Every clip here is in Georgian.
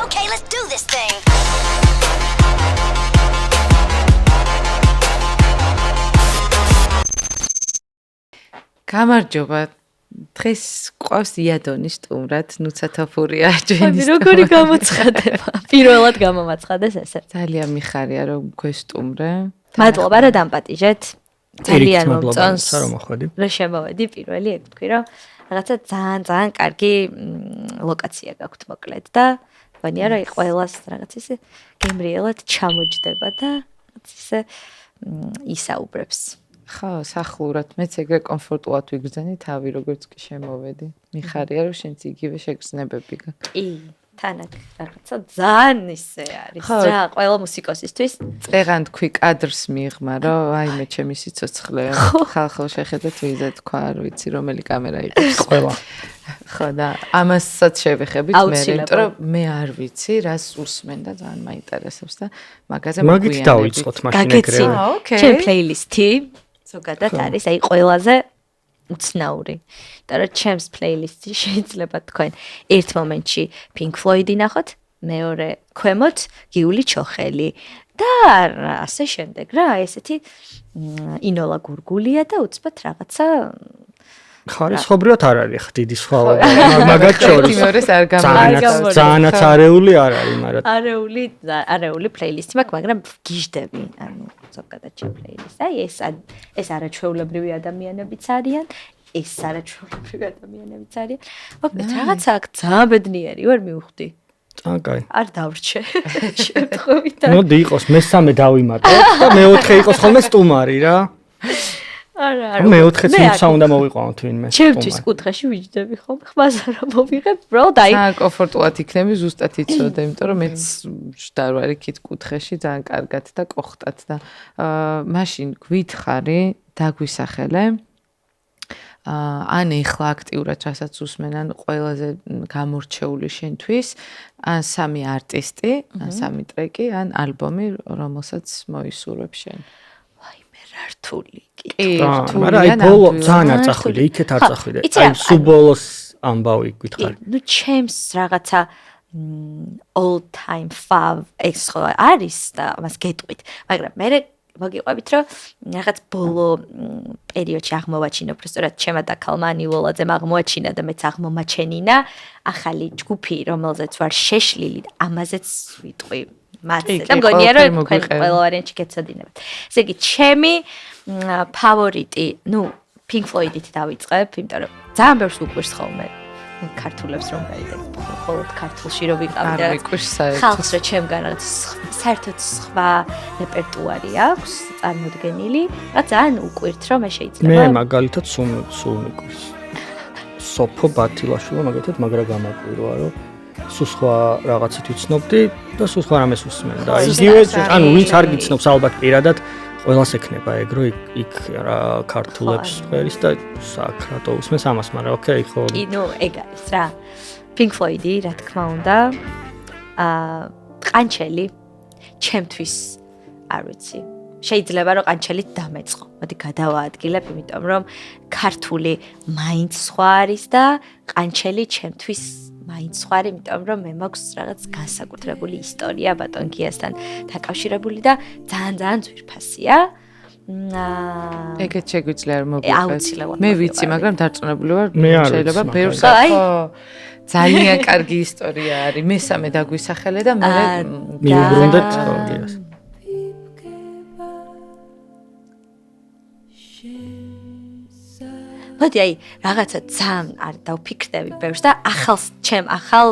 Okay, let's do this thing. გამარჯობა. დღეს ყავს იადონი სტუმრად, ნუცათაფურია ჯენის. როგორი გამოცხადება? პირველად გამომაცხადეს ესე. ძალიან მიხარია რომ გვესტუმრე. მადლობა რომ დამპატიჟეთ. ძალიან მომწონს. რომ მოხვედი. რა შემოვედი პირველი ეგ თქვი რომ რაღაცა ძალიან კარგი ლოკაცია გაქვთ მოკლედ და ვანია რომ ყველას რაღაც ისე გემრიელად ჩამოჯდება და ისე ისაუბრებს. ხო, სახლურად მეც ეგრე კომფორტულად ვიგრძენი თავი როგორც კი შემოვედი. მიხარია რომ შენც იგივე შეგრძნებები გაქვს. კი, თანაც რაღაცა ძალიან ისე არის. რა, ყველა მუსიკოსისთვის წეღან თქვი კადრს მიიღმა რომ აი მე ჩემი სიცოცხლე ხალხო შეხედეთ ვიზა თქვა არ ვიცი რომელი კამერა იყოს. ყველა. ხო და ამასაც შევეხებით მე, იმიტომ რომ მე არ ვიცი რას უსმენ და ძალიან მაინტერესებს და მაგაზე მაგით დავიწყოთ მაშინ ეგრე. ჩემ პლეილისტი ზოგადად არის აი ყველაზე უცნაური. და რა ჩემს პლეილისტში შეიძლება თქვენ ერთ მომენტში Pink Floyd-ი ნახოთ, მეორე ქვემოთ გიული ჩოხელი და ასე შემდეგ რა, ესეთი ინოლა გურგულია და უცბად რაღაცა ხარისხობრივად არ არის ხ დიდი სხვა მაგათ შორის. მეორეს არ გამორჩა. ძალიანაც არეული არ არის, მაგრამ არეული პლეილისტი მაქვს, მაგრამ გიждები, ანუ ზოგადად ჩემ პლეილისტს. აი ეს არაჩვეულებრივი ადამიანებიც არიან, ეს არაჩვეულებრივი ადამიანებიც არიან. მოკლედ რაღაცა აქ ძალიან ბედნიერი ვარ მივხვდი. ძალიან კაი. არ დავრჩე შემთხვევით. მოდი იყოს მესამე დავიმატო და მეოთხე იყოს ხოლმე სტუმარი რა. არა. მეოთხეც უნდა მოვიყვანო თვინმე. ჩემთვის კუთხეში ვიჯდები ხომ, ხმას არა მოვიღებ, ბრო დაი. ძალიან კომფორტულად იქნები ზუსტად იცოდე, იმიტომ რომ მეც შდარ ვარ იქით კუთხეში ძალიან კარგად და კოხტად და მაშინ გვითხარი დაგვისახელე. ან ეხლა აქტიურად რასაც უსმენ, ან ყველაზე გამორჩეული შენთვის, ან სამი არტისტი, ან სამი ტრეკი, ან ალბომი, რომელსაც მოისურვებ შენ. რთული კი. მაგრამ აი ბოლო ძალიან არ წახვიდე, იქეთ არ წახვიდე. აი სულ ბოლოს ამბავი გითხარი. ნუ ჩემს რაღაცა all time fav ეს ხო არის და მას გეტყვით. მაგრამ მე მოგიყვებით რომ რაღაც ბოლო პერიოდში აღმოვაჩინო, უბრალოდ ჩემა და ქალმანი ვლოლაძემ აღმოაჩინა და მეც აღმომაჩენინა ახალი ჯგუფი, რომელზეც ვარ შეშლილი და ამაზეც ვიტყვი. მათზე და მგონია რომ თქვენ ყველა ვარიანტი გეცოდინებთ. ესე იგი ჩემი ფავორიტი, ნუ Pink Floyd-ით დავიწყებ, იმიტომ რომ ძალიან ბევრს უყვირს ხოლმე ქართულებს რომ გაიგებ. მხოლოდ ქართულში რომ ვიყავი და ხალხს რა ჩემგან რაღაც საერთოდ სხვა რეპერტუარი აქვს წარმოდგენილი. რა ძალიან უყვირთ რომ მე შეიძლება. მე მაგალითად სულ მიყვირს. სოფო ბათილაშვილი მაგალითად მაგრა გამაკვირვა რომ სულ სხვა რაღაცით ვიცნობდი და სულ სხვა რამეს უსმენ და იგივე ანუ ვინც არ გიცნობს ალბათ პირადად ყველას ექნება ეგ რომ იქ რა ქართულებს ყველის და საკრატო უსმენს ამას მაგრამ ოკეი ხო ნუ ეგ არის რა Pink Floyd-ი რა თქმა უნდა ყანჩელი ჩემთვის არ ვიცი შეიძლება რომ ყანჩელით დამეწყო მოდი გადავაადგილებ იმიტომ რომ ქართული მაინც სხვა არის და ყანჩელი ჩემთვის მაინც სხვა არის, იმიტომ რომ მე მაქვს რაღაც განსაკუთრებული ისტორია ბატონკიასთან დაკავშირებული და ძალიან ძვირფასია. ეგეც შეგვიძლია რომ მოგიყვეთ. მე ვიცი, მაგრამ დარწმუნებული ვარ, შეიძლება ბევრს ხო ძალიან კარგი ისტორია არის. მესამე დაგვისახელე და მე მივუბრუნდეთ თორიას. მოდი აი რაღაცა ძალიან არ დავფიქრდები ბევრს და ახალ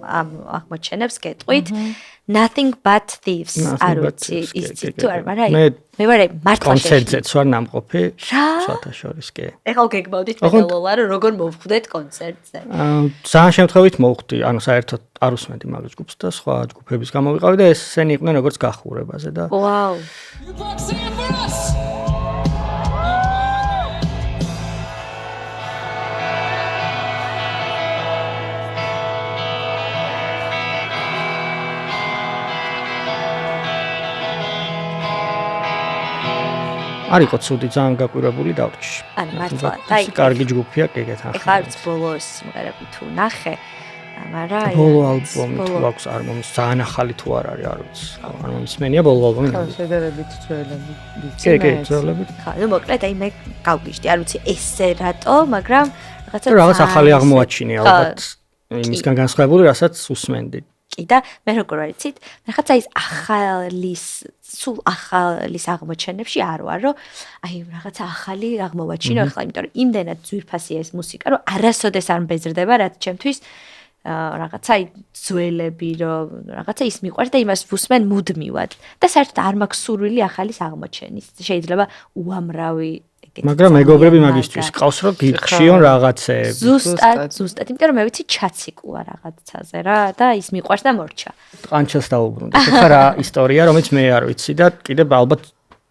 აღმოჩენებს გეტყვით Nothing but Thieves არ ვიცი ის თუ არ მაგრამ მე ვარ მართლა კონცერტზეც ვარ ნამყოფი სხვათა შორის კი ეხლა გეგმავდით მეტალოლა რომ როგორ მოვხვდეთ კონცერტზე ძალიან შემთხვევით მოვხვდი ანუ საერთოდ არ უსმენდი მაგ ჯგუფს და სხვა ჯგუფების გამოვიყავი და ესენი იყვნენ როგორც გახურებაზე და ვაუ არისო ცუდი ძალიან გაკვირვებული დავრჩი. ანუ მართლა და კარგი ჯგუფია კეგეთ ახლა. ეხლა არც ბოლოს სიმღერები თუ ნახე, მაგრამ ბოლო ალბომი თუ აქვს არ მომის ძალიან ახალი თუ არ არის არ ვიცი არ მომისმენია ბოლო ალბომი ხო შედარებით ძველები კი ძველები ხა ნუ მოკლედ აი მე გავგიშდი არ ვიცი ესე რატო მაგრამ რაღაც ახალი აღმოაჩინე ალბათ იმისგან განსხვავებული რასაც უსმენდი კი და მე როგორ ვიცით რაღაცა ის ახალის სულ ახალის აღმოჩენებში არ ვარ რომ აი რაღაცა ახალი აღმოვაჩინო ახლა იმიტომ რომ იმდენად ძვირფასია ეს მუსიკა რომ არასოდეს არ მბეზრდება რაც ჩემთვის რაღაცა ძველები რომ რაღაცა ის მიყვარს და იმას ვუსმენ მუდმივად და საერთოდ არ მაქვს სურვილი ახალის აღმოჩენის შეიძლება უამრავი მაგრამ მეგობრები მაგისთვის ყავს რომ გიჩიონ რაღაცეები ზუსტად იმიტომ რომ მე ვიცი ჩაციკუა რაღაცაზე რა და ის მიყვარს და მორჩა ყანჩელს დაუბრუნდა ხა რა ისტორია რომელიც მე არ ვიცი და კიდევ ალბათ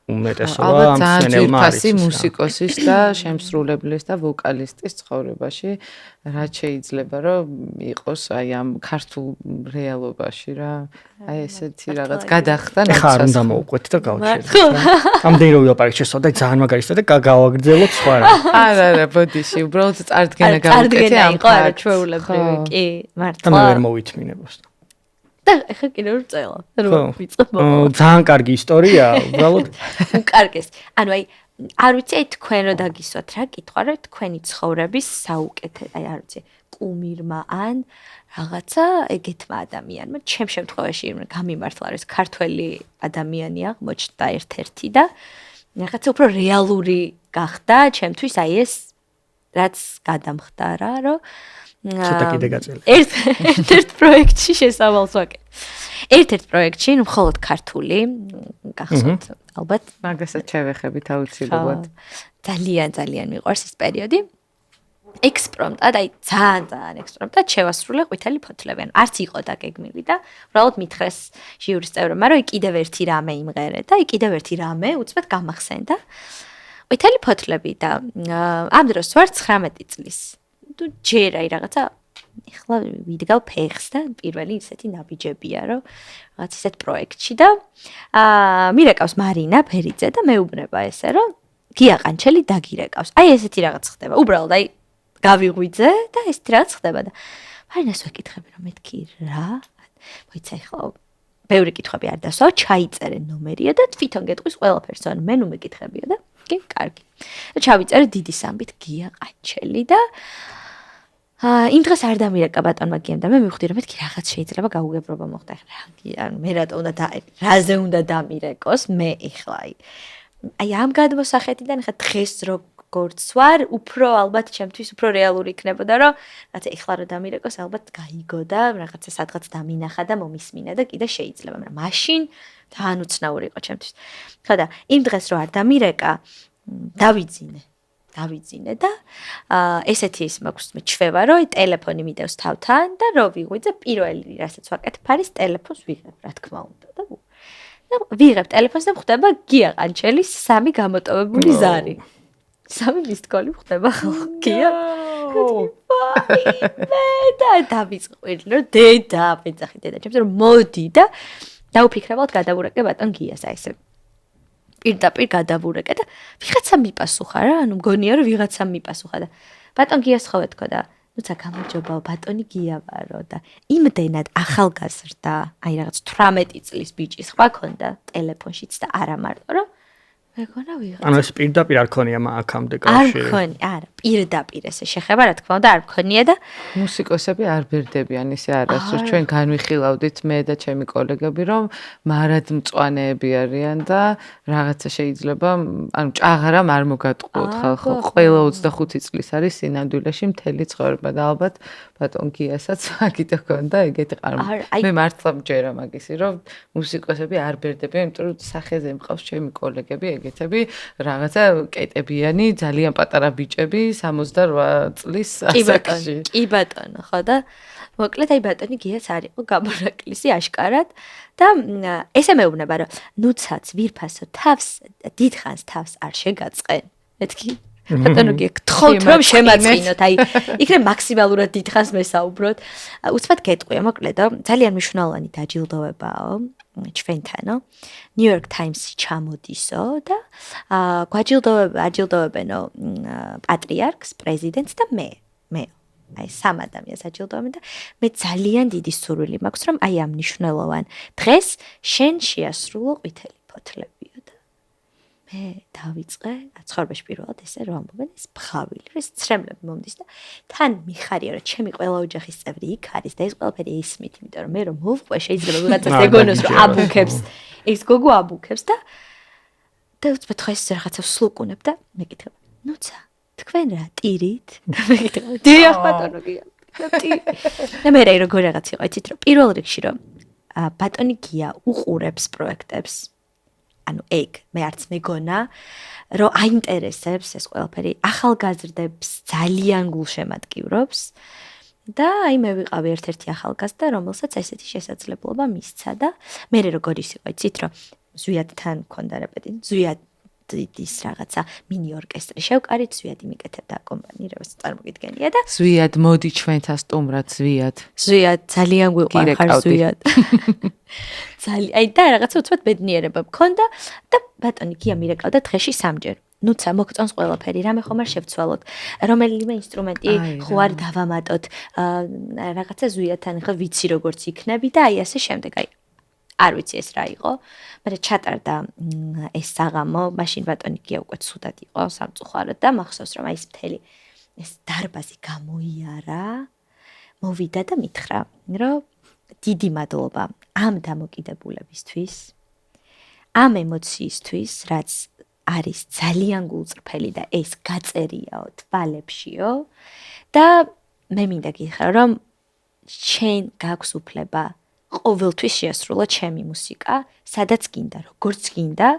უმეტესობა ამ სცენელმა არის მუსიკოსის და შემსრულებლის და ვოკალისტის ცხოვრებაში რაც შეიძლება რომ იყოს აი ამ ქართულ რეალობაში რა აი ესეთი რაღაც გადახდა ხა არ უნდა მოვყვეთ და გავჩერდეთ ამდენ რო ვიაპარაკეთ შესაძლოა ძალიან მაგარია და გავაგრძელოთ სხვა რა არა ბოდიში უბრალოდ წარდგენა გავუკეთე ამ ხარ ჩვეულებრივი კი მართლა და მე ვერ მოვითმინებოს და ეხა კიდევ ვწელა რომ ვიწყო ძალიან კარგი ისტორია უბრალოდ უკარგეს ანუ აი არ ვიცი აი თქვენ რო დაგისვათ რა კითხვა რომ თქვენი ცხოვრების საუკეთესო აი არ ვიცი კუმირმა ან რაღაცა ეგეთმა ადამიანმა ჩემ შემთხვევაში გამიმართლა არის ქართველი ადამიანი აღმოჩნდა ერთ-ერთი და რაღაცა უფრო რეალური გახდა ჩემთვის აი ეს რაც გადამხდარა რომ ცოტა კიდე გაწელე. ერთ პროექტში შესავალს ვაკეთე. ერთ პროექტში, ნუ მხოლოდ ქართული, გახსოვთ ალბათ, მაგასაც შევეხებით აუცილებლად. ძალიან მიყვარს ეს პერიოდი. ექსპრომტად, აი ძალიან ექსპრომტად შევასრულე ყვითელი ფოთლები. არც იყო დაგეგმილი და უბრალოდ მითხრეს ჟიურის წევრებმა, რომ კიდევ ერთი რამე იმღერე და კიდევ ერთი რამე უცბად გამახსენდა. ყვითელი ფოთლები და ამ დროს ვარ 19 წლის. თუ ჯერ აი რაღაცა ეხლა ვიდგავ ფეხს და პირველი ისეთი ნაბიჯებია რომ რაღაც ისეთ პროექტში და მირეკავს მარინა ფერიძე და მეუბნება ესე რომ გია ყანჩელი დაგირეკავს. აი ესეთი რაღაც ხდება. უბრალოდ აი გავიღვიძე და ესეთი რაღაც ხდება და მარინას ვეკითხები რომ მეთქი რა? მოიცა ეხლა ბევრი კითხვები არ დასვა, ჩაიწერე ნომერია და თვითონ გეტყვის ყველაფერს. ან მე ნუ მეკითხებია და კი, კარგი. და ჩავიწერე დიდი სამბით გია ყანჩელი და იმ დღეს არ დამირეკა ბატონმა გიამ და მე მივხვდი რომ მეთქი რაღაც შეიძლება გაუგებრობა მოხდა. ანუ მე რატო უნდა რაზე უნდა დამირეკოს მე ეხლა აი ამ გადმოსახედიდან ხა დღეს როგორც ვარ უფრო ალბათ ჩემთვის უფრო რეალური იქნებოდა რომ რაღაცა ეხლა რომ დამირეკოს ალბათ გაიგო და რაღაცა სადღაც დამინახა და მომისმინა და კიდე შეიძლება მაგრამ მაშინ თან უცნაური იყო ჩემთვის. ხო და იმ დღეს რო არ დამირეკა დავიძინე და ესეთი ის მაქვს მე ჩვევა რომ ტელეფონი მიდევს თავთან და რო ვიღვიძე პირველი რასაც ვაკეთებ არის ტელეფონს ვიღებ რა თქმა უნდა და ვიღებ ტელეფონს და ხდება გია ყანჩელის 3 გამოტოვებული ზარი 3 მისთქოლი ხდება გია და დავიწყვილ რომ დედა ეძახი დედა ჩემს რომ მოდი და დაუფიქრებოდ გადავურეკე ბატონ გიას აი ესე პირდაპირ გადავურეკე და ვიღაცა მიპასუხა რა ანუ მგონია რომ ვიღაცა მიპასუხა და ბატონ გიას ხო ეთქვა და ნუცა გამარჯობა ბატონი გია ვარო და იმდენად ახალგაზრდა აი რაღაც 18 წლის ბიჭი სხვა ქონდა ტელეფონშიც და არა მარტო რომ მეგონა ვიღაცა ანუ ეს პირდაპირ არ ქონია აქამდე კავშირი არ ქონია არა პირდაპირ ესე შეხება რა თქმა უნდა არ ქონია და მუსიკოსები არ ბერდებიან ისე არასდროს ჩვენ განვიხილავდით მე და ჩემი კოლეგები რომ მარადმწვანეები არიან და რაღაცა შეიძლება ანუ ჭაღარამ არ მოგატყუოთ ხალხო ყველა 25 წლის არის სინამდვილეში მთელი ცხოვრება და ალბათ ბატონ გიასაც მაგითო ქონდა ეგეთი მე მართლა მჯერა მაგისი რომ მუსიკოსები არ ბერდებიან იმიტომ რომ სახეზე მყავს ჩემი კოლეგები ეგეთები რაღაცა კეტებიანი ძალიან პატარა ბიჭები 68 წლის ასაკში. კი ბატონო, ხო და მოკლედ აი ბატონი გიაც არისო გამორაკლისი აშკარად და ესე მეუბნება რომ ნუცაც ვირფასო თავს დიდხანს თავს არ შეგაწყენ. მეთქი ბატონო გიგთხოვთ რომ შემაწყინოთ აი იქნებ მაქსიმალურად დიდხანს მესაუბროთ. უცბად გეტყვია მოკლედო ძალიან მნიშვნელოვანი დაჯილდოებაო. ჩვენთანო New York Times-ში ჩამოდისო და აჯილდოებენო პატრიარქს, პრეზიდენტს და მე. აი 3 ადამიანს აჯილდოვებენ და მე ძალიან დიდი სურვილი მაქვს რომ აი ამ მნიშვნელოვან დღეს შენ შეასრულო ყვითელი ფოთლებიო და მე დავიწყე ცხოვრებაში პირველად ესე რომ ამბობენ ეს ბღავილი რომ ეს ცრემლები მომდის და თან მიხარია რომ ჩემი ყველა ოჯახის წევრი იქ არის და ეს ყველაფერი ისმით იმიტომ რომ მე რომ მოვყვე შეიძლება ვიღაცას ეგონოს რომ აბუქებს ეს გოგო აბუქებს და უცბად ხო ეს რაღაცა სულკუნებ და მეკითხებ ნუცა თქვენ რა ტირით მეკითხებ დიახ ბატონო გია და მე როგორ რაღაც იყო იცით რომ პირველ რიგში რომ ბატონი გია უყურებს პროექტებს ანუ ეგ მე არც მეგონა რომ აინტერესებს ეს ყველაფერი ახალგაზრდებს ძალიან გულშემატკივრობს და აი მე ვიყავი ერთ-ერთი ახალგაზრდა რომელსაც ესეთი შესაძლებლობა მისცა და მე როგორ ის იყო იცით რომ ზვიადთან მქონდა რეპეტიცია ზვიადის რაღაცა მინი ორკესტრი შევკარით ზვიადი მიკეთებდა აკომპანირებას წარმოგიდგენია და ზვიად მოდი ჩვენთან სტუმრად ზვიად ძალიან გვიყვარხარ ზვიად ძალიან აი და რაღაცა უცბად ბედნიერება მქონდა და ბატონი გია მირეკავდა დღეში 3 ჯერ ნუცა მოგწონს ყველაფერი რამე ხომ არ შევცვალოთ რომელიმე ინსტრუმენტი ხო არ დავამატოთ რაღაცა ზვიადთან ახლა ვიცი როგორც იქნები და აი ასე შემდეგ აი არ ვიცი ეს რა იყო მაგრამ ჩატარდა ეს საღამო მაშინ ბატონი გია უკვე ცუდად იყო სამწუხაროდ და მახსოვს რომ აი ეს მთელი ეს დარბაზი გამოიარა მოვიდა და მითხრა რომ დიდი მადლობა ამ დამოკიდებულებისთვის ამ ემოციისთვის რაც არის ძალიან გულწრფელი და ეს გაწერიაო თვალებშიო და მე მინდა გითხრა რომ შენ გაქვს უფლება ყოველთვის შეასრულო ჩემი მუსიკა, სადაც გინდა, როგორც გინდა.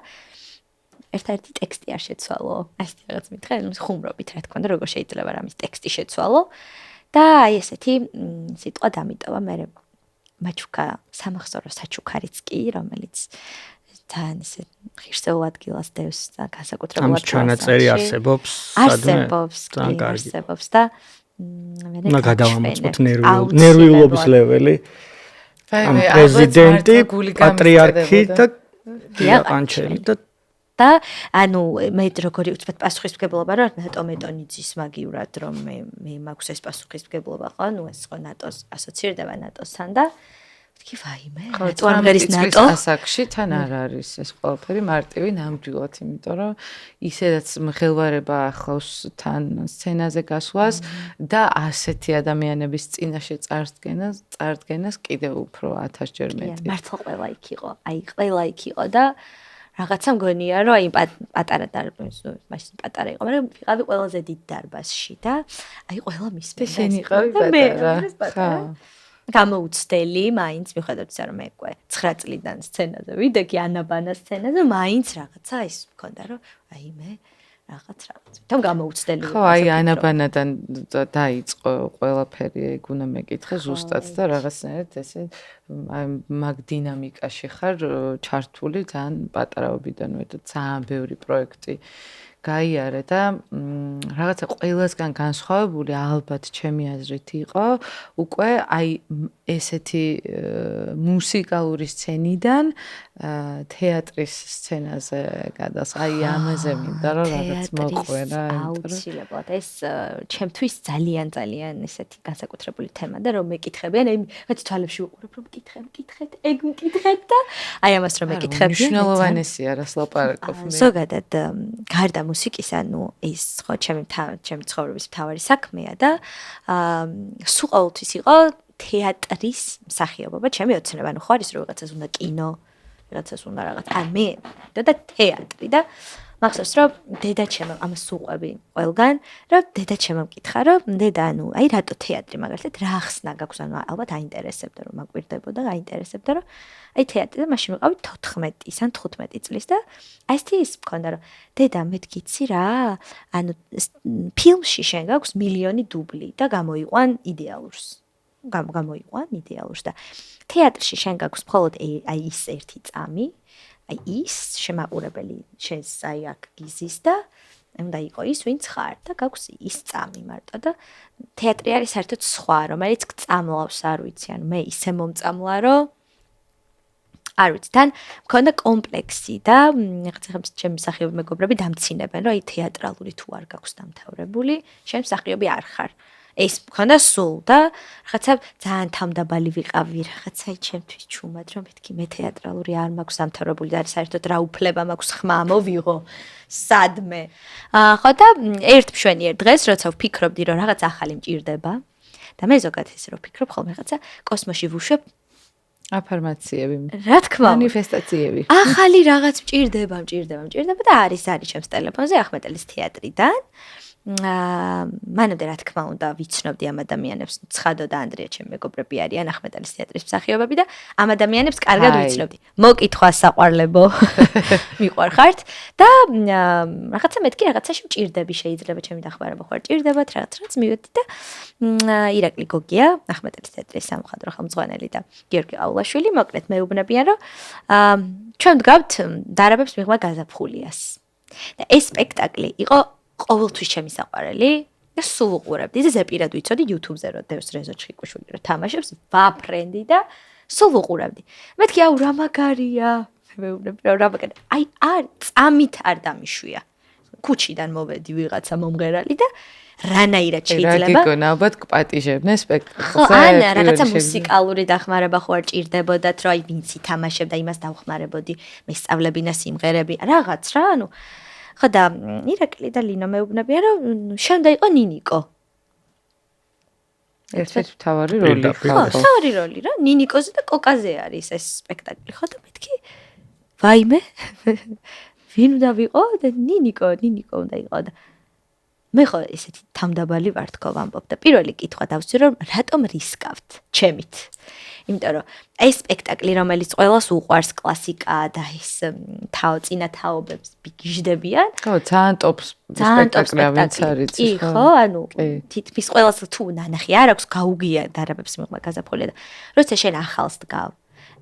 ერთ-ერთი ტექსტი არ შეცვალო. ასეთი რაღაც მითხრა, ხუმრობით რა თქმა უნდა, როგორ შეიძლება რამის ტექსტი შეცვალო. და აი ესეთი სიტყვა დამიტოვა მე მაჩუკა სამახსოვრო საჩუქარიც კი, რომელიც თან ისე ღირსეულ ადგილას დევს და განსაკუთრებულად ამ ჩანაწერი არსებობს და მე გადავამოწმოთ ნერვიულობის ლეველი. ამ პრეზიდენტი, პატრიარქი და დიაყანჩელი და ანუ მე როგორი უცბად პასუხისმგებლობა რა ნატო მეტონიძის მაგივრად რომ მე მაქვს ეს პასუხისმგებლობა ხო ნუ ეს ხო ნატოს ასოცირდება ნატოსთან და ვთქი ვაიმე თუ არ მღერის ნატო ასაკში თან არ არის ეს ყველაფერი მარტივი ნამდვილად იმიტომ რომ ისედაც მხელვარება ახლავს თან სცენაზე გასვლას და ასეთი ადამიანების წინაშე წარდგენას კიდევ უფრო 1000 ჯერ მეტი მართლა ყველა იქ იყო აი ყველა იქ იყო და რაღაცა მგონია რომ აი პატარა დარბაზი მაშინ პატარა იყო მაგრამ ვიყავი ყველაზე დიდ დარბაზში და აი ყველა მისმენდა შენ იყავი პატარა გამოუცდელი მაინც მიხედავთ ისე რომ მე უკვე 9 წლიდან სცენაზე ვიდექი ანაბანას სცენაზე მაინც რაღაცა ის მქონდა რომ აი მე რაღაც თვითონ გამოუცდელი ხო აი ანაბანადან დაიწყო ყველაფერი ეგ უნდა მეკითხე ზუსტად და რაღაცნაირად ესე აი მაგ დინამიკაში ხარ ჩართული ძალიან პატარაობიდანვე და ძალიან ბევრი პროექტი გაიარე და რაღაცა ყველასგან განსხვავებული ალბათ ჩემი აზრით იყო უკვე აი ესეთი მუსიკალური სცენიდან თეატრის სცენაზე გადასხა აი ამაზე მინდა რომ რაღაც მოყვე რა აუცილებლად ეს ჩემთვის ძალიან ესეთი განსაკუთრებული თემა და რომ მეკითხებიან აი რაც თვალებში უყურებ რომ მკითხეთ ეგ მკითხეთ და აი ამას რომ მეკითხებიან მნიშვნელოვანია რას ლაპარაკობ მე ზოგადად გარდა მუსიკისა ნუ ის ხო ჩემი ცხოვრების მთავარი საქმეა და სულ ყოველთვის იყო თეატრის მსახიობობა ჩემი ოცნება ნუ ხო არის რომ რაღაცას უნდა კინო რაღაცას უნდა რაღაც ან მე და თეატრი და მახსოვს რომ დედაჩემ ამას უყვები ყველგან რომ დედაჩემ მკითხა რომ დედა ანუ აი რატო თეატრი მაგალითად რა ახსნა გაქვს ანუ ალბათ აინტერესებდა რომ მაკვირდებოდა აინტერესებდა რომ აი თეატრი და მაშინ ვიყავი 14 ან 15 წლის და აი ეს მქონდა რომ დედა მე გიცი რა ანუ ფილმში შენ გაქვს მილიონი დუბლი და გამოიყვან იდეალურს და თეატრში შენ გაქვს მხოლოდ აი ის ერთი წამი აი ის შემაყურებელი შენს აი აქ გიზის და უნდა იყო ის ვინც ხარ და გაქვს ის წამი მარტო და თეატრი არის საერთოდ სხვა რომელიც გწამლავს არ ვიცი ანუ მე ისე მომწამლა რომ არ ვიცი თან მქონდა კომპლექსი და რაღაცა ჩემი მსახიობი მეგობრები დამცინებენ რომ აი თეატრალური თუ არ გაქვს დამთავრებული შენ მსახიობი არ ხარ ეს მქონდა სულ და რაღაცა ძალიან თამდაბალი ვიყავი, რაღაცა ჩემთვის ჩუმად, რომ მეთქი მე თეატრალური არ მაქვს სამთავრობული და საერთოდ რა უფლება მაქვს ხმა მოვიღო სადმე. ხო და ერთ მშვენიერ დღეს, როცა ვფიქრობდი, რომ რაღაც ახალი მჭირდება და მე ზოგადად ისე რომ ვფიქრობ ხოლმე რაღაცა კოსმოსში ვუშვებ აფირმაციები. რა თქმა უნდა, მანიფესტაციები. ახალი რაღაც მჭირდება და არის ჩემს ტელეფონზე ახმეტელის თეატრიდან. მანამდე რა თქმა უნდა ვიცნობდი ამ ადამიანებს, ცხადო და ანდრია ჩემი მეგობრები არიან ახმეტელის თეატრის მსახიობები და ამ ადამიანებს კარგად ვიცნობდი. მოკითხვა საყვარლებო მიყვარხართ და რაღაცა მეთქი რაღაცაში მჭირდები შეიძლება ჩემი დახმარება ხوار ჭირდებათ რაღაც მივედი და ირაკლი გოგია ახმეტელის თეატრის სამხატვრო ხელმძღვანელი და გიორგი ყავლაშვილი მოკლედ მეუბნებიან რომ ჩვენ ვდგავთ დარაბებს მიღმა გაზაფხულიას და ეს სპექტაკლი იყო ყოველთვის ჩემი საყვარელი და სულ უყურებდი და ზეპირად ვიცოდი YouTube-ზე რომ დევს რეზო ჩხიკვიშვილი რომ თამაშობს ვაფრენდი და სულ უყურებდი. მეთქი აუ რა მაგარია. მეუბნები რომ რა მაგარია. აი არ წამით არ დამიშვია. ქუჩიდან მოვედი ვიღაცა მომღერალი და რანაირად შეიძლება. რა გიგონა ალბათ გპატიჟებდნენ სპექტაკლზე. ხო, ან რაღაცა მუსიკალური დახმარება ხო არ ჭირდებოდათ რომ აი ვინც ითამაშებდა იმას დავხმარებოდი, მესწავლებინა სიმღერები, რაღაც რა, ანუ ხო და ირაკლი და ლინო მეუბნებიან რომ შენდა იყო ნინიკო. ერთ-ერთი მთავარი როლი. ხო, მთავარი როლი რა, ნინიკოზე და კოკაზე არის ეს სპექტაკლი. ხო და მეთქი ვაიმე ვინ უნდა ვიყო და ნინიკო უნდა იყო და მე ხო ესეთი თამდაბალი ვარ თქო ვამბობ და პირველი კითხვა დავსვი რომ რატომ რისკავთ ჩემით. იმიტომ რომ ეს სპექტაკლი რომელიც ყველას უყვარს კლასიკა და ეს წინა თაობებს ბიგიჟდებიან. ხო, ძალიან ტოპ სპექტაკლია ვინც არის. ხო, ანუ თითქმის ყველას თუ ნანახი არ აქვს გაუგია დარაბებს მიღმა გაზაფხულია და როცა შენ ახალს დგავ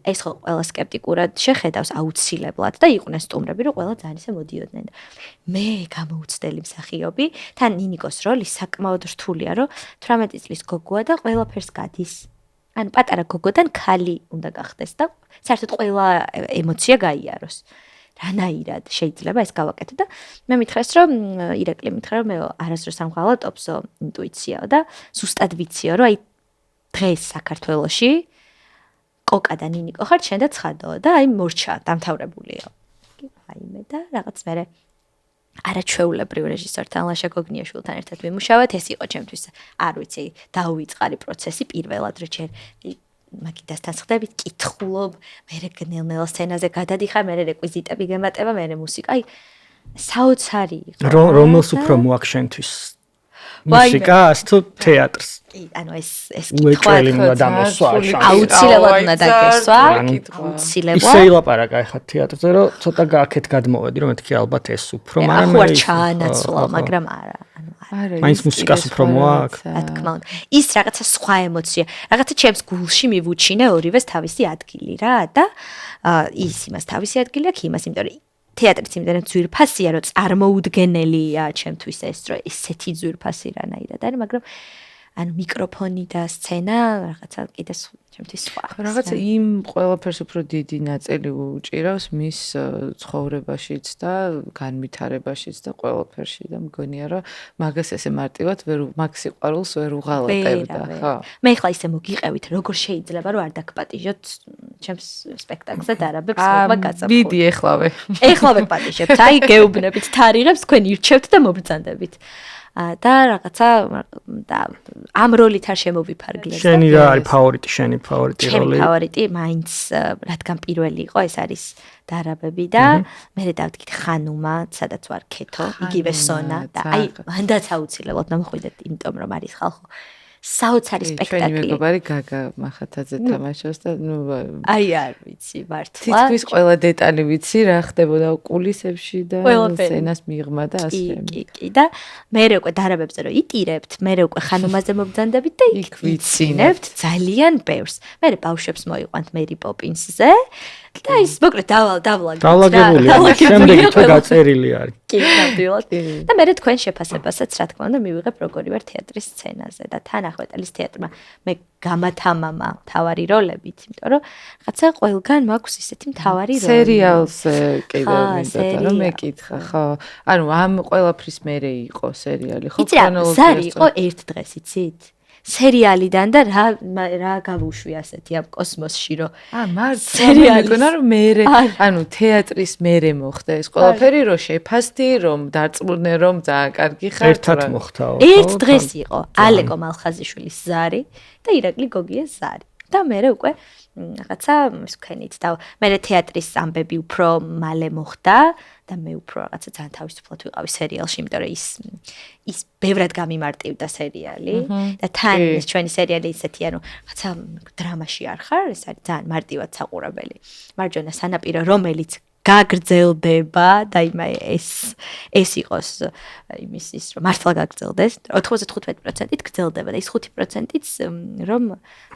ეს ხო ყველა სკეპტიკურად შეხედავს აუცილებლად და იყვნენ სტუმრები რომ ყველა ძალიან ისე მოდიოდნენ და მე გამოუცდელი მსახიობი თან ნინიკოს როლი საკმაოდ რთულია რომ 18 წლის გოგოა და ყველაფერს გადის ან პატარა გოგოდან ქალი უნდა გახდეს და საერთოდ ყველა ემოცია გაიაროს რანაირად შეიძლება ეს გავაკეთო და მე მითხრეს რომ ირაკლი მითხრა რომ მე არასდროს არ მღალატობსო ინტუიციაო და ზუსტად ვიციო რომ აი დღეს საქართველოში კოკა და ნინიკო ხარ შენ და ცხადო და აი მორჩა დამთავრებულიო. აიმე და რაღაც მე არაჩვეულებრივ რეჟისორთან ლაშა გოგნიაშვილთან ერთად ვიმუშავეთ ეს იყო ჩემთვის არ ვიცი დაუვიწყარი პროცესი პირველად რომ ჯერ მაგიდასთან ხდებით კითხულობ მე ნელ-ნელა სცენაზე გადადიხარ მე რეკვიზიტები გემატება მე მუსიკა აი საოცარი იყო რომელს უფრო მოაქვს შენთვის მუსიკას თუ თეატრს ანუ ეს უეჭველი უნდა დამოსვა აუცილებლად უნდა დაგესვა აუცილებლად ისე ილაპარაკა ახლა თეატრზე რომ ცოტა გააკეთ გადმოვედი რომ მეთქი ალბათ ეს უფრო მაგრამ ახლა ჩაანაცვლა მაგრამ არა მაინც მუსიკას უფრო მოაქვს რა თქმა უნდა ის რაღაცა სხვა ემოცია რაღაცა ჩემს გულში მივუჩინე ორივეს თავისი ადგილი რა და ის იმას თავისი ადგილი აქვს იმას იმიტომ რომ თეატრიც იმდენად ძვირფასია რომ წარმოუდგენელია ჩემთვის ეს რომ ესეთი ძვირფასი რანაირად არის მაგრამ ანუ მიკროფონი და სცენა რაღაცა კიდე ჩემთვის სხვა. რაღაცა იმ ყველაფერს უფრო დიდი ნაწილი უჭირავს მის ცხოვრებაშიც და განვითარებაშიც და ყველაფერში და მგონია რომ მაგას ესე მარტივად მაგ სიყვარულს ვერ უღალატებდა, ხო? მე ხლა ისე მოგიყევით როგორ შეიძლება რომ არ დაგპატიჟოთ ჩემს სპექტაკლზე დარაბებს მოგმა გაწაფხული. მიდი ეხლავე. ეხლავე პატიჟებთ. აი გეუბნებით თარიღებს თქვენ ირჩევთ და მობრძანდებით. და რაღაცა და ამ როლით არ შემოვიფარგლებ. შენი რა არის ფავორიტი, შენი ფავორიტი როლი? ჩემი ფავორიტი მაინც რადგან პირველი იყო ეს არის დარაბები და მე დავდგით ხანუმა, სადაც ვარ ქეთო, იგივე სონა და აი მანდაც აუცილებლად მომხვიდეთ, იმიტომ რომ არის ხალხო საოცარი სპექტაკლი. ჩვენი მეგობარი გაგა მახათაძე თამაშობს და ნუ აი არ ვიცი მართლა. თითქმის ყველა დეტალი ვიცი რა ხდებოდა კულისებში და სცენას მიღმა და ასე. კი და მე უკვე დარაბებზე რომ იტირებთ, მე უკვე ხანუმაზე მობრძანდებით და იქ ვიცინებთ ძალიან ბევრს. მე ბავშვებს მოიყვანთ მერი პოპინსზე და ის მოკლედ დავლაგებული შემდეგი თუ გაწერილი არის. კი, ნამდვილად. და მე თქვენ შეფასებასაც რა თქმა უნდა მივიღებ როგორი ვარ თეატრის სცენაზე და თან ნახევარწრის თეატრმა მე გამათამამა მთავარი როლებით, იმიტომ რომ რაღაცა ყველგან მაქვს ისეთი მთავარი როლი. სერიალზე კიდევ მინდა რომ მეკითხა, ხო. ანუ ამ ყველაფრის მერე იყო სერიალი, ხო? იცი რა, ზარი იყო ერთ დღეს, იცით? სერიალიდან და რა გავუშვი ასეთი ამ კოსმოსში რომ სერიალი მეკონა რომ მერე ანუ თეატრის მერე მოხდა ეს ყველაფერი რომ შეფასდი რომ დარწმუნე რომ ძალიან კარგი ხარ ერთად მოხდაო ერთ დღეს იყო ალეკო მალხაზიშვილის ზარი და ირაკლი გოგიას ზარი და მერე უკვე რაღაცა ის ვქენით და მერე თეატრის ამბები უფრო მალე მოხდა და მე უფრო რაღაცა ძალიან თავისუფლად ვიყავი სერიალში, იმიტომ რომ ის ბევრად გამიმარტივდა სერიალი და თან ეს ჩვენი სერიალი ისეთია, რომ რაღაცა დრამაში არ ხარ, ეს არის ძალიან მარტივად საყურებელი. მარჯვენა სანაპირო, რომელიც გაგრძელდება და ეს იყოს იმის ის რომ მართლა გაგრძელდეს 95%-ით გრძელდება და ის 5%-იც რომ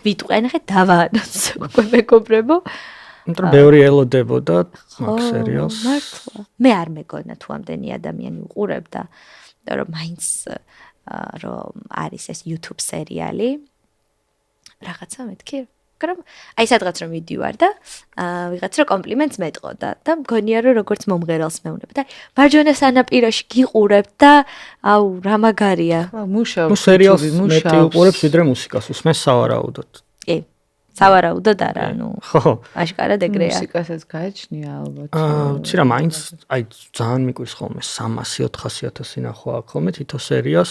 ვიტყვე ნახე დავაანონს უკვე მეგობრებო იმიტომ რომ ბევრი ელოდებოდა მაგ სერიალს მართლა მე არ მეგონა თუ ამდენი ადამიანი უყურებდა და რომ მაინც რომ არის ეს YouTube სერიალი რაღაცა მეთქი მაგრამ აი სადღაც რომ მიდივარ და ვიღაც რა კომპლიმენტს მეტყოდა და მგონია რომ როგორც მომღერალს მეუბნებ და მარჯვენა სანაპიროში გიყურებთ და აუ რა მაგარია მუშაობს სერიალს მეტი უყურებს ვიდრე მუსიკას უსმენს სავარაუდოდ კი სავარაუდოდ არა ანუ ხო აშკარად ეგრეა მუსიკასაც გაეჩნია ალბათ ვიცი რა მაინც აი ძალიან მიკვირს ხოლმე 300-400 ნახვა ხოლმე თითო სერიას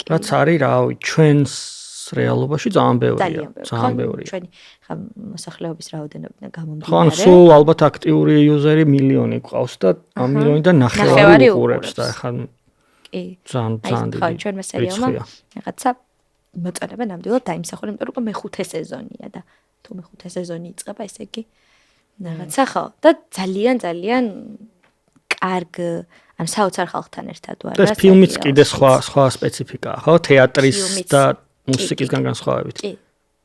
რაც არის რავი ჩვენს რეალობაში ძალიან ბევრია ძალიან ბევრია ჩვენი ხა მოსახლეობის რაოდენობიდან გამომდინარე ხო ანუ სულ ალბათ აქტიური იუზერი მილიონი გყავს და ამ მილიონიდან ნახევარი უყურებს და ეხლა კი ძალიან ხო ჩვენმა სერიალმა რაღაცა მოწონება ნამდვილად დაიმსახურა იმიტომ რომ მეხუთე სეზონია და თუ მეხუთე სეზონი იწყება ესე იგი რაღაცა ხო და ძალიან კარგ ან საოცარ ხალხთან ერთად ვარ და ფილმიც კიდე სხვა სპეციფიკაა ხო თეატრის და მუსიკისგან განსხვავებით.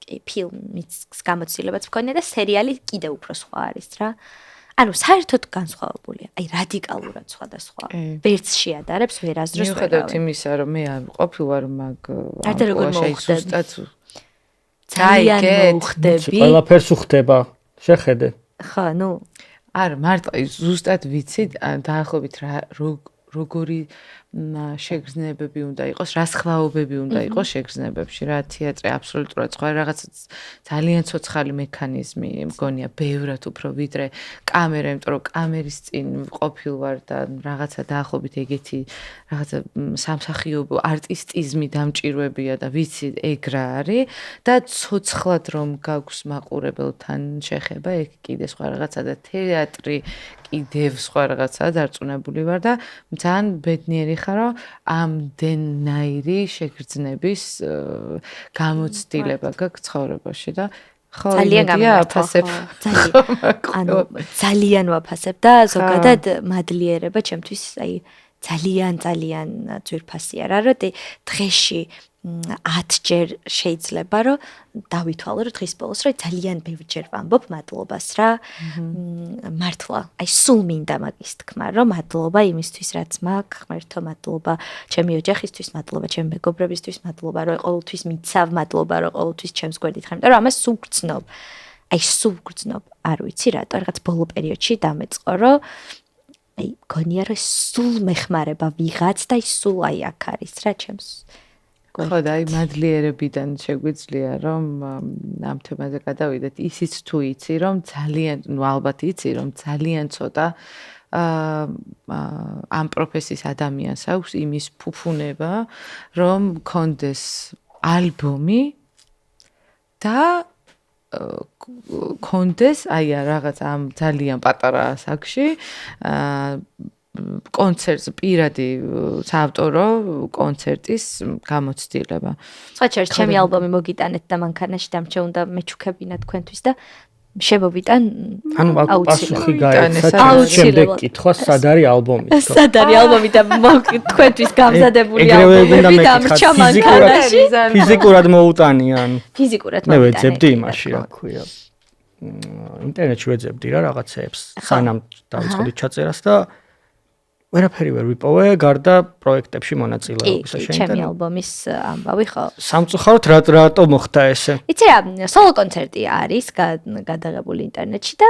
კი, ფილმის გამოცდილებაც მქონია და სერიალი კიდე უფრო სხვა არის რა. ანუ საერთოდ განსხვავებულია. აი რადიკალურად სხვადასხვა. ვერც შეადარებს, ვერაზროს ვერავინ. მიუხედავად იმისა, რომ მე არ ყოფილვარ მაგ არდა როგორ მოხდები. ძალიან მოხდები. ყველაფერს უხდება. შეხედე. ხო, ნუ არა, მარტო ზუსტად ვიცი დაახლოებით როგორი შეგრძნებები უნდა იყოს, რა სხვაობები უნდა იყოს შეგრძნებებში რა თეატრი აბსოლუტურად სხვა რაღაცა ძალიან ცოცხალი მექანიზმი მგონია ბევრად უფრო ვიდრე კამერა, იმიტომ რომ კამერის წინ ყოფილვარ და რაღაცა დაახლოებით ეგეთი რაღაცა სამსახიობო არტისტიზმი დამჭირვებია და ვიცი ეგ რა არის და ცოცხლად რომ გაქვს მაყურებელთან შეხება, ეგ კიდე სხვა რაღაცა და თეატრი კიდევ სხვა რაღაცაა დარწმუნებული ვარ და ძალიან ბედნიერი ხარ რომ ამდენნაირი შეგრძნების გამოცდილება გაქვს ცხოვრებაში და ხო ძალიან გამაფასებ ანუ ძალიან ვაფასებ და ზოგადად მადლიერება ჩემთვის აი ძალიან ძვირფასია რა რომ დღეში 10 ჯერ შეიძლება რომ დავითვალო რომ დღის ბოლოს რომ ძალიან ბევრჯერ ვამბობ მადლობას რა მართლა აი სულ მინდა მაგის თქმა რომ მადლობა იმისთვის რაც მაქვს ღმერთო მადლობა ჩემი ოჯახისთვის მადლობა ჩემი მეგობრებისთვის მადლობა რომ ყოველთვის მიცავ მადლობა რომ ყოველთვის ჩემს გვერდით ხარ იმიტომ რომ ამას სულ გრძნობ აი სულ გრძნობ არ ვიცი რატო რაღაც ბოლო პერიოდში დამეწყო რომ აი გონია რომ სულ მეხმარება ვიღაც და ის სულ აი აქ არის რა ჩემს ხო და აი მადლიერებიდან შეგვიძლია რომ ამ თემაზე გადავიდეთ ისიც თუ იცი რომ ძალიან ნუ ალბათ იცი რომ ძალიან ცოტა ამ პროფესიის ადამიანს აქვს იმის ფუფუნება რომ მქონდეს ალბომი და კონდეს აი რაღაც ამ ძალიან პატარა ასაკში კონცერტს პირადი საავტორო კონცერტის გამოცდილება. სხვა ჩერს ჩემი ალბომი მოგიტანეთ და მანქანაში დამრჩა უნდა მეჩუქებინა თქვენთვის და შემოვიტან ანუ პასუხი გაეცა შემდეგ კითხვა სად არის ალბომი სად არის ალბომი და თქვენთვის გამზადებული ალბომი დამრჩა მანქანაში ფიზიკურად მოუტანიან ფიზიკურად მე ვეძებდი იმაში რა ქვია ინტერნეტში ვეძებდი რა რაღაცებს სანამ დავიწყდი ჩაწერას და ვერაფერი ვერ ვიპოვე, გარდა პროექტებში მონაწილეობისა. ჩემი ალბომის ამბავი ხო. სამწუხაროდ რატო მოხდა ესე? იცი რა, სოლო კონცერტი არის გადაღებული ინტერნეტში და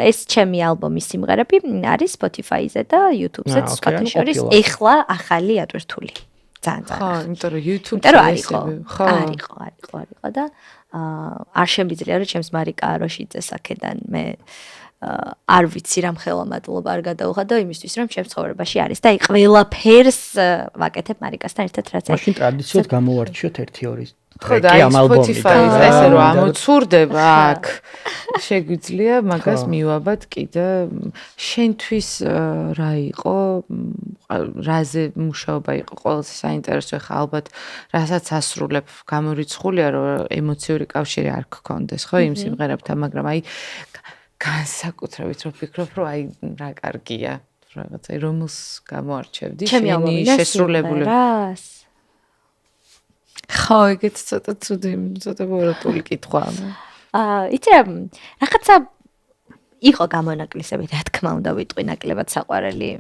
ეს ჩემი ალბომის სიმღერები არის Spotify-ზე და YouTube-ზეც სხვათა შორის ეხლა ახალი ატვირთული. ძალიან. ხო, იმიტომ რომ YouTube-ზე არისო და არ შემიძლია რომ ჩემს მარიკა აროშიძეს აქედან მე არ ვიცი რამ ხელმადლობა არ გადაუხადო იმისთვის რომ ჩემს ცხოვრებაში არის და ყველაფერს ვაკეთებ მარიკასთან ერთად რაც არის. მაშინ ტრადიციად გამოვარჩიოთ 1-2 ხო და Spotify-ზე ესე რომ ამოცურდება აქ შეგვიძლია მაგას მივაბად კიდე შენთვის რა იყო რაზე მუშაობა იყო ყველაზე საინტერესო ხა ალბათ რასაც ასრულებ გამორიცხულია რომ ემოციური კავშირი არ გქონდეს ხო იმ სიმღერებთან მაგრამ აი განსაკუთრებით რომ ვფიქრობ რომ აი რა კარგია რაღაცა რომელს გამოარჩევდი შენი შესრულებულება ხო, ეგეც ცოტა ცუდი, ცოტა მორატული კითხვაა. იცი რა, რაღაცა იყო გამონაკლისები, რა თქმა უნდა, ვიტყვი ნაკლებად საყვარელი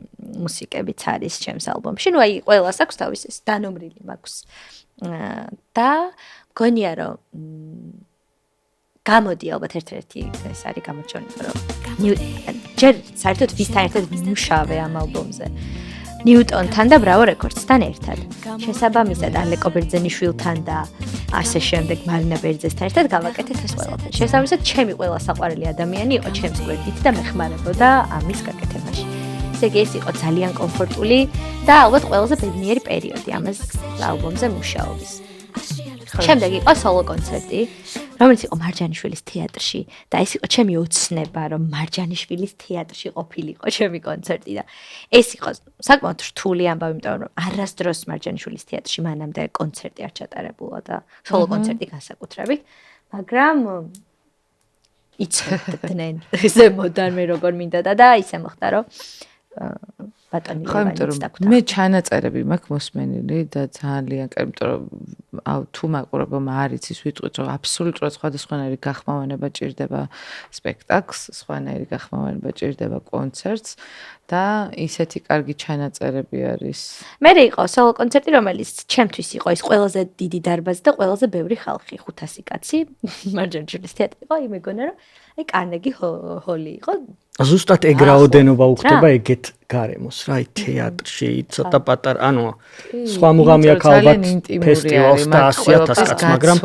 მუსიკებიც არის ჩემს ალბომში. ნუ აი, ყველას აქვს თავის ეს დანომრილი მაქვს. და მგონია რომ გამოდი ალბათ ერთ-ერთი ეს არის გამოჩვენი, რომ ჯერ საერთოდ ვისთან ერთად ვიმუშავე ამ ალბომზე. ნიუტონთან და ბრავო რეკორდსთან ერთად. შესაბამისად ალეკო ბერძენიშვილთან და ასე შემდეგ მარინა ბერძესთან ერთად გავაკეთეთ ეს ყველაფერი. შესაბამისად ჩემი ყველა საყვარელი ადამიანი იყო ჩემს გვერდით და მეხმარებოდა ამის გაკეთებაში. ესე იგი ეს იყო ძალიან კომფორტული და ალბათ ყველაზე ბედნიერი პერიოდი ამას ალბომზე მუშაობის. შემდეგ იყო სოლო კონცერტი, რომელიც იყო მარჯანიშვილის თეატრში და ეს იყო ჩემი ოცნება, რომ მარჯანიშვილის თეატრში ყოფილიყო ჩემი კონცერტი და ეს იყო საკმაოდ რთული ამბავი, იმიტომ რომ არასდროს მარჯანიშვილის თეატრში მანამდე კონცერტი არ ჩატარებულა და სოლო კონცერტი განსაკუთრებით, მაგრამ იცოდნენ ზემოდან მე როგორ მინდა და ისე მოხდა რომ ბატონი ლევანიც დაგხვდა. მე ჩანაწერები მაქვს მოსმენილი და ძალიან კარგი, იმიტომ რომ თუ მაყურებელმა არ იცის ვიტყვით, რომ აბსოლუტურად სხვადასხვანაირი გახმოვანება ჭირდება სპექტაკლს, სხვანაირი გახმოვანება ჭირდება კონცერტს და ისეთი კარგი ჩანაწერები არის. მე იყო სოლო კონცერტი, რომელიც ჩემთვის იყო ის ყველაზე დიდი დარბაზი და ყველაზე ბევრი ხალხი, 500 კაცი, მარჯანიშვილის თეატრი იყო, აი მეგონა რომ აი კარნეგი ჰოლი იყო. ზუსტად ეგ რაოდენობა უხდება ეგეთ გარემოს რა თეატრში ცოტა პატარა ანუ სხვა მუღამი აქ ალბათ ფესტივალს და 100,000 კაც მაგრამ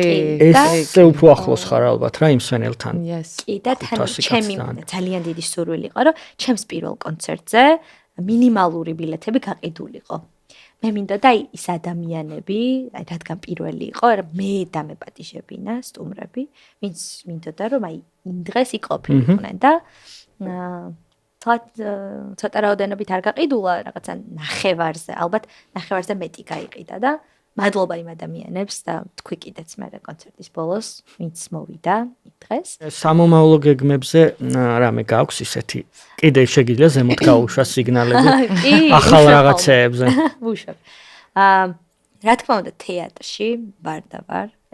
ეს უფრო ახლოს ხარ ალბათ რა იმ სვენელთან კი და თან ჩემი ძალიან დიდი სურვილი იყო რომ ჩემს პირველ კონცერტზე მინიმალური ბილეთები გაყიდულიყო მე მინდა და ის ადამიანები აი რადგან პირველი იყო მე დამეპატიჟებინა სტუმრები ვინც მინდოდა რომ აი იმ დღეს იყოფილიყვნენ და ცოტა რაოდენობით არ გაყიდულა რაღაცა ნახევარზე ალბათ ნახევარზე მეტი გაიყიდა და მადლობა იმ ადამიანებს და თქვი კიდეც მე კონცერტის ბოლოს ვინც მოვიდა იმ დღეს სამომავლო გეგმებზე რამე გაქვს ისეთი კიდე შეგიძლია ზემოთ გაუშვა სიგნალები ახალ რაღაცეებზე ვუშავ რა თქმა უნდა თეატრში ვარ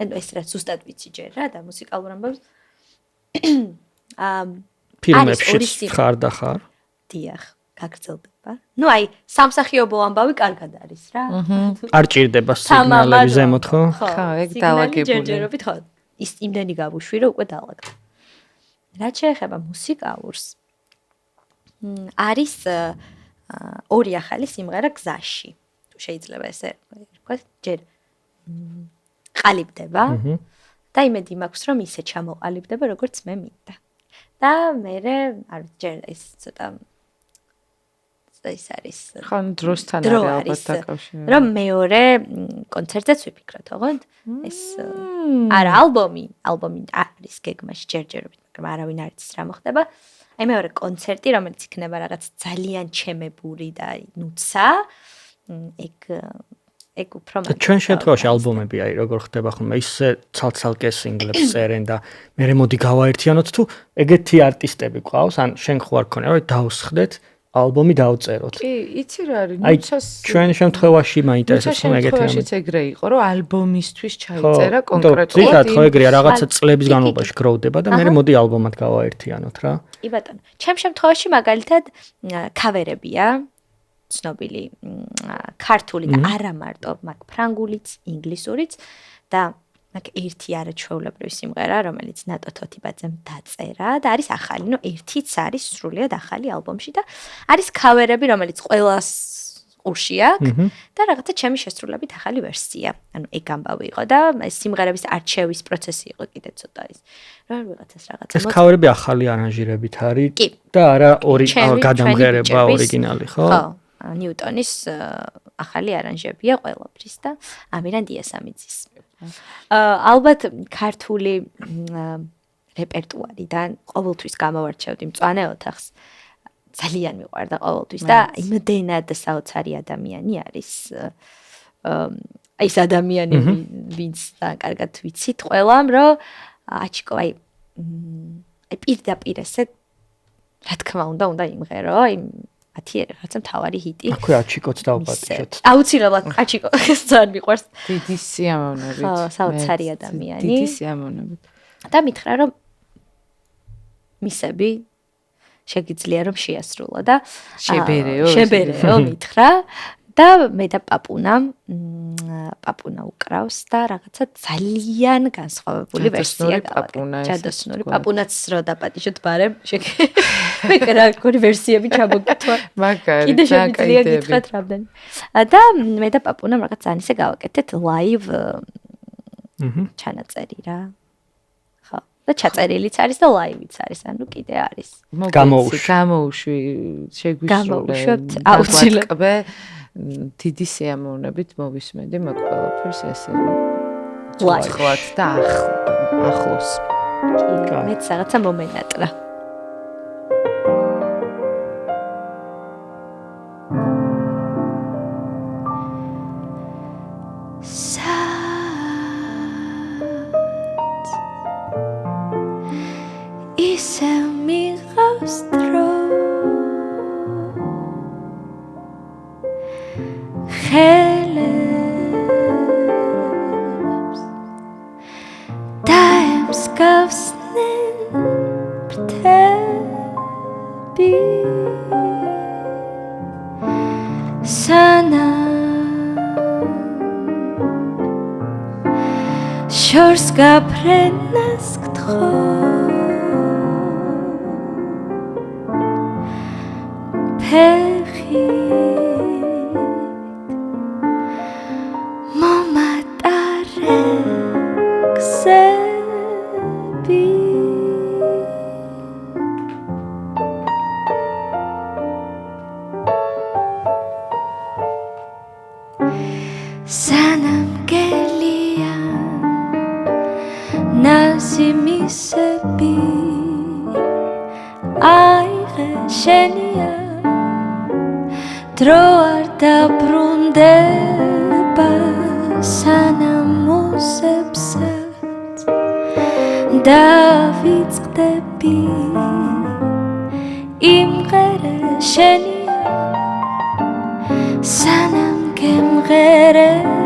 ანუ ეს რაც ზუსტად ვიცი ჯერ რა და მუსიკალურ ამბავს ფილმებში ხარ და ხარ დიახ გაგრძელდება ნუ აი სამსახიობო ამბავი კარგად არის რა არ ჭირდება სიგნალები ზემოთ ხო ხო ეგ დავაგებული ჯერჯერობით ხო ის იმდენი გავუშვი რომ უკვე დავაგდა რაც შეეხება მუსიკალურს არის ორი ახალი სიმღერა გზაში თუ შეიძლება ესე ვთქვათ ჯერ ყალიბდება და იმედი მაქვს რომ ისე ჩამოყალიბდება როგორც მე მინდა და მე არ ჯერ ეს ცოტა ის არის ხო დროსთან არის ალბათ დაკავშირებული რომ მეორე კონცერტზეც ვიფიქროთ ოღონდ ეს არა ალბომი არის გეგმაში ჯერჯერობით მაგრამ არავინ არ იცის რა მოხდება აი მეორე კონცერტი რომელიც იქნება რაღაც ძალიან ჩემებური და ნუცა ეგ უფრო ჩვენ შემთხვევაში ალბომები აი როგორ ხდება ხოლმე ისე ცალ-ცალკე სინგლებს წერენ და მე მოდი გავაერთიანოთ თუ ეგეთი არტისტები ყავს ან შენ ხო არ ქონია რომ დავსხდეთ ალბომი დავწეროთ. კი, იცი რა არის, ნუცას ჩვენ შემთხვევაში მაინტერესებს რომ ეგეთი რამე. შემთხვევაშიც ეგრე იყო, რომ ალბომისთვის ჩაიწერა კონკრეტულად. ხო, ხო ეგრეა, რაღაცა წლების განმავლობაში გროვდება და მე მოდი ალბომად გავაერთიანოთ რა. კი ბატონო. ჩემ შემთხვევაში მაგალითად ქავერებია ცნობილი ქართული და არა მარტო მაგ ფრანგულიც, ინგლისურიც და მაგ ერთი არაჩვეულებრივი სიმღერა, რომელიც ნატო თოთიბაძემ დაწერა და არის ახალი, ერთიც არის სრულიად ახალი ალბომში და არის ქავერები, რომელიც ყველას ყურში აქვს და რაღაცა ჩემი შესრულებით ახალი ვერსია. ანუ ეგ ამბავი იყო და სიმღერების არჩევის პროცესი იყო კიდე ცოტა ის. რომ ვიღაცას რაღაცა ეს ქავერები ახალი არანჟირებით არის და არა გადამღერება ორიგინალი, ხო? ხო, ნიუტონის ახალი არანჟებია ყველაფრის და ამირან დიასამიძის. ალბათ ქართული რეპერტუარიდან ყოველთვის გამოვარჩევდი მწვანე ოთახს. ძალიან მიყვარდა ყოველთვის და იმდენად საოცარი ადამიანი არის. ის ადამიანი ვინც კარგად ვიცით ყველამ, რომ აჩიკო აი პირდაპირ ესე რა თქმა უნდა იმღერო, მათი რაღაცა მთავარი ჰიტი. აქვე აჩიკოც დავპატიჟოთ. აუცილებლად აჩიკო ძალიან მიყვარს. დიდი სიამოვნებით. ხო, საოცარი ადამიანი. დიდი სიამოვნებით. და მითხრა რომ მისები შეგიძლია რომ შეასრულო და შებერეო მითხრა და მე და პაპუნა უკრავს და რაღაცა ძალიან განსხვავებული ვერსია გავაკეთე. ჯადოსნური პაპუნაც რო დაპატიჟოთ ბარემ მე კრაკორი ვერსიები ჩამოგიტვა. მაგარი, კიდე შეგიძლია გითხრათ რამდენი. და მე და პაპუნამ რაღაც ძალიან ისე გავაკეთეთ live ჩანაწერი რა. და ჩაწერილიც არის და ლაივიც არის, ანუ კიდე არის. გამოუშვი, შეგვისრულეთ აუცილებლად. დიდი სიამოვნებით მოვისმენდი მაგ ყველაფერს ესე ლაივად და ახლოს. მეც რაღაცა მომენატრა. ისე მიღავს დრო ხელებს და ემსგავსნენ ფრთები სანამ შორს გაფრენას გთხოვ დრო არ დაბრუნდება სანამ მოსებსაც დავიწყდები იმღერე შენია სანამ გემღერება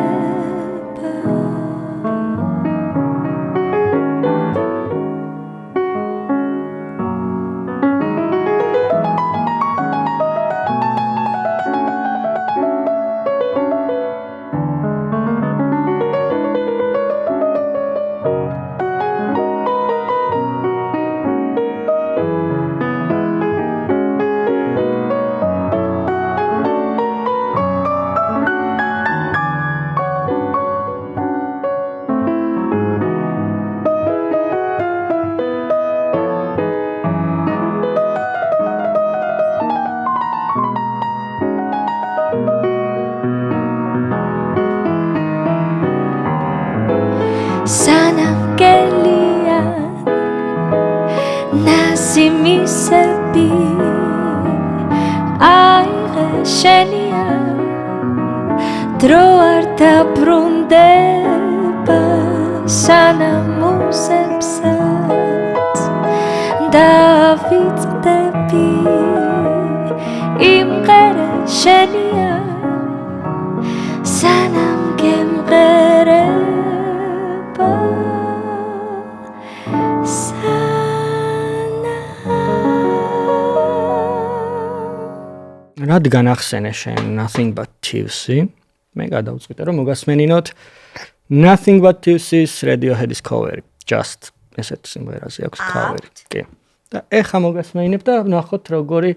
ნასიმისები აიღე შენია დრო არ დაბრუნდება სანამ მოსებსაც დავიწყდები იმღერე შენია სანამ გემღერება რა რადგან ახსენე შენ Nothing But Tuesday მე გადავწყვიტე რომ მოგასმენინოთ Nothing But Tuesday-ის Radiohead-ის cover just ესეთ სიმღერაზე აქვს cover კი და ეხა მოგასმენინებ და ნახოთ როგორი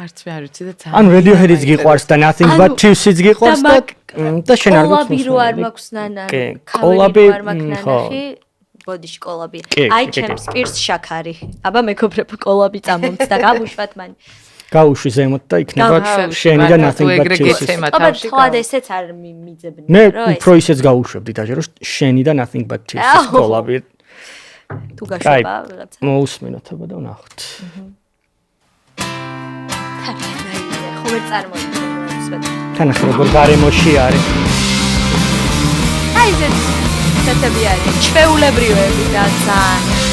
არც მე არ ვიცი და ძალიან ანუ Radiohead-იც გიყვარს და Nothing But Tuesday-იც გიყვარს და შენ არ კოლაბი რო არ მაქვს ნანა კოლაბი არ მაქვს ნანახი ბოდიში კოლაბი აი ჩემს პირს შაქარი აბა მეგობრებო კოლაბი წამომწდა გავუშვათ მან გავუშვი ზემოთ და იქნება შენი და Nothing But Tuesday აბა თქვა ესეც არ მიძებნი მე უფრო ისეც გავუშვებდი დაჟე რომ შენი და Nothing But Tuesday კოლაბი თუ გაშვება რაღაცა მოусმინოთ აბა და ვნახოთ ხომ წარმოიდგინე თანახე როგორ გარემოში არის აი ზეთები არის ჩვეულებრივები და ძალიან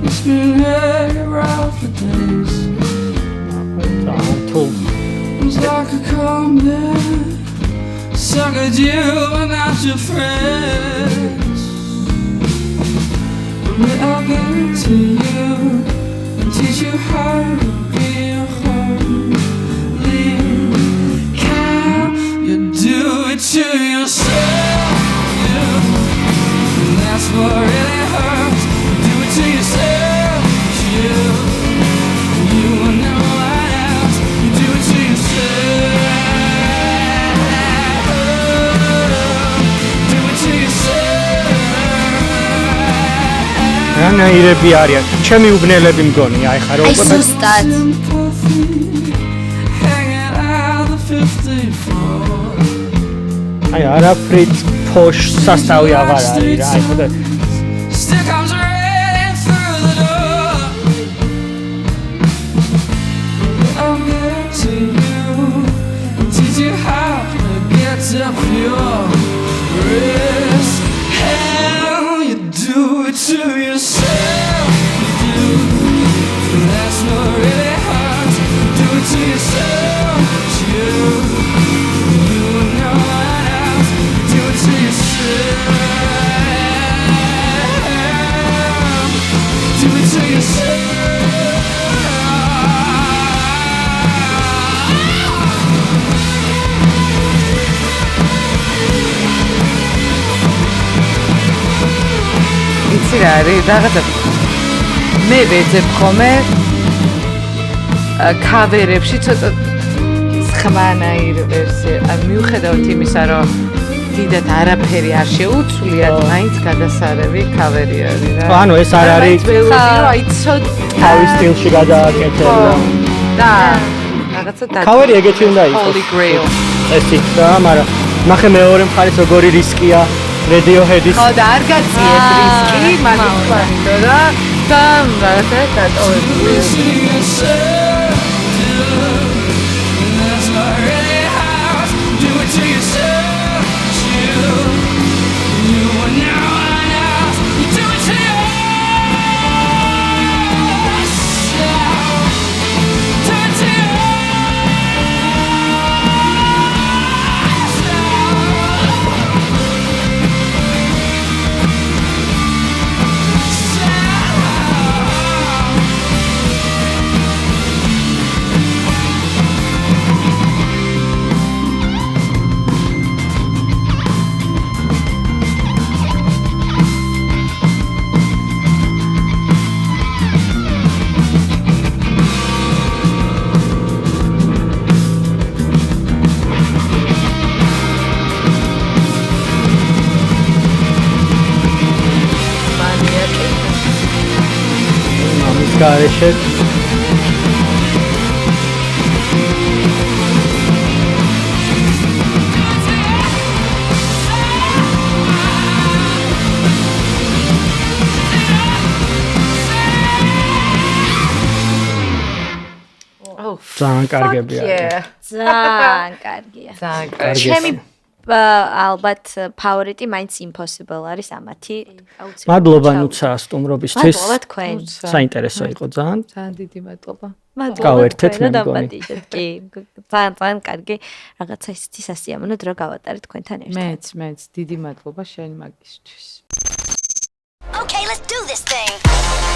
It's been hanging around for days. It's like a comeback. Suckered you and not your friends. But I'll get to you and teach you how to be a homely. Can you do it to yourself? And that's what really hurts. Do it to yourself. You and no one else. You do it to yourself. Do it to yourself. რანაირები არიან ჩემი უბნელები მგონი აი ხა აი ზუსტად Hanging out the 54. აი არაფრით ფოშ სასტავი აღარ არის რა აი ხოდა Still comes right through the door. I'll get to you and teach you how to get up your wrist. Hell, you do it to yourself. You do. And that's what really hurts. Do it to yourself. You and no one else. Do it to yourself. Do it to yourself. იცი რა არის რაღაცა მე ვეძებ ხოლმე კავერებში ცოტა სხვანაირი ვერსია ან მიუხედავად იმისა რომ დიდად არაფერი არ შეუცვლიათ მაინც გადასარევი კავერი არის რა ანუ ეს არ არის აი ცოტა თავის სტილში გადააკეთებდა და რაღაცა და კავერი ეგეთი უნდა იყოს Holy Grail ესიც რა მაგრამ ნახე მეორე მხარეს როგორი რისკია Radiohead-ის ხო და არ გაციეთ რისკი მაგის თვალითო და რაღაცა დატოვებული To yourself. And that's what really hurts. Do it to yourself. You and no one else. You do it to yourself. Do it to გარეშე ძალიან კარგები არის ძალიან კარგია ძალიან კარგი ჩემი ალბათ ფავორიტი მაინც impossible არის ამათი აუცილებლად მადლობა ნუცა სტუმრობისთვის მადლობა თქვენ საინტერესო იყო ძალიან ძალიან დიდი მადლობა მადლობა გავერთეთ, თქვენ მე და მგონი. დამპატიჟეთ კი ძალიან კარგი რაღაცა ისეთი სასიამოვნო დრო გავატარეთ თქვენთან ერთად მეც დიდი მადლობა შენ მაგისთვის Okay, let's do this thing.